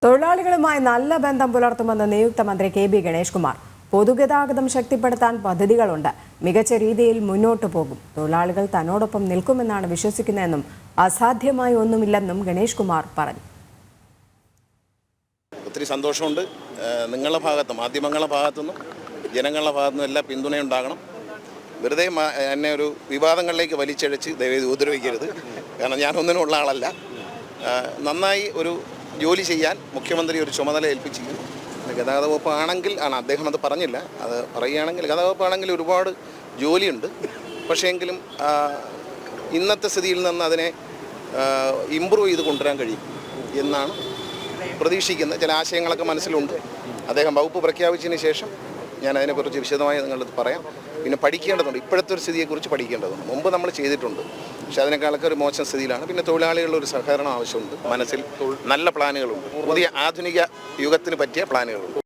തൊഴിലാളികളുമായി നല്ല ബന്ധം പുലർത്തുമെന്ന് നിയുക്ത മന്ത്രി കെ.ബി. ഗണേഷ് കുമാർ. പൊതുഗതാഗതം ശക്തിപ്പെടുത്താൻ പദ്ധതികളുണ്ട്. മികച്ച രീതിയിൽ മുന്നോട്ടു പോകും. തൊഴിലാളികൾ തന്നോടൊപ്പം നിൽക്കുമെന്നാണ് വിശ്വസിക്കുന്നതെന്നും അസാധ്യമായി ഒന്നുമില്ലെന്നും ഗണേഷ് കുമാർ പറഞ്ഞു. ഒത്തിരി സന്തോഷമുണ്ട്. നിങ്ങളുടെ ഭാഗത്തും മാധ്യമങ്ങളുടെ ഭാഗത്തുനിന്നും ജനങ്ങളുടെ ഭാഗത്തുനിന്നും എല്ലാം പിന്തുണയുണ്ടാകണം. വെറുതെ എന്നെ ഒരു വിവാദങ്ങളിലേക്ക് വലിച്ചഴച്ച് ദയവേത് ഉപദ്രവിക്കരുത്. കാരണം ഞാനൊന്നിനുള്ള ആളല്ല. നന്നായി ഒരു ജോലി ചെയ്യാൻ മുഖ്യമന്ത്രി ഒരു ചുമതല ഏൽപ്പിച്ചിരിക്കുന്നു. ഗതാഗത വകുപ്പ് ആണെങ്കിൽ അദ്ദേഹം അത് പറഞ്ഞില്ല. അത് പറയുകയാണെങ്കിൽ ഗതാഗത വകുപ്പാണെങ്കിൽ ഒരുപാട് ജോലിയുണ്ട്. പക്ഷേ എങ്കിലും ഇന്നത്തെ സ്ഥിതിയിൽ നിന്ന് അതിനെ ഇമ്പ്രൂവ് ചെയ്ത് കൊണ്ടുവരാൻ കഴിയും എന്നാണ് പ്രതീക്ഷിക്കുന്നത്. ചില ആശയങ്ങളൊക്കെ മനസ്സിലുണ്ട്. അദ്ദേഹം വകുപ്പ് പ്രഖ്യാപിച്ചതിന് ശേഷം ഞാൻ അതിനെക്കുറിച്ച് വിശദമായി നിങ്ങളത് പറയാം. പിന്നെ പഠിക്കേണ്ടതുണ്ട്. ഇപ്പോഴത്തെ ഒരു സ്ഥിതിയെക്കുറിച്ച് പഠിക്കേണ്ടതുണ്ട്. മുമ്പ് നമ്മൾ ചെയ്തിട്ടുണ്ട്, പക്ഷേ അതിനേക്കാളൊക്കെ ഒരു മോശം സ്ഥിതിയിലാണ്. പിന്നെ തൊഴിലാളികളുടെ ഒരു സഹകരണം ആവശ്യമുണ്ട്. മനസ്സിൽ നല്ല പ്ലാനുകളുണ്ട്. പുതിയ ആധുനിക യുഗത്തിന് പറ്റിയ പ്ലാനുകളുണ്ട്.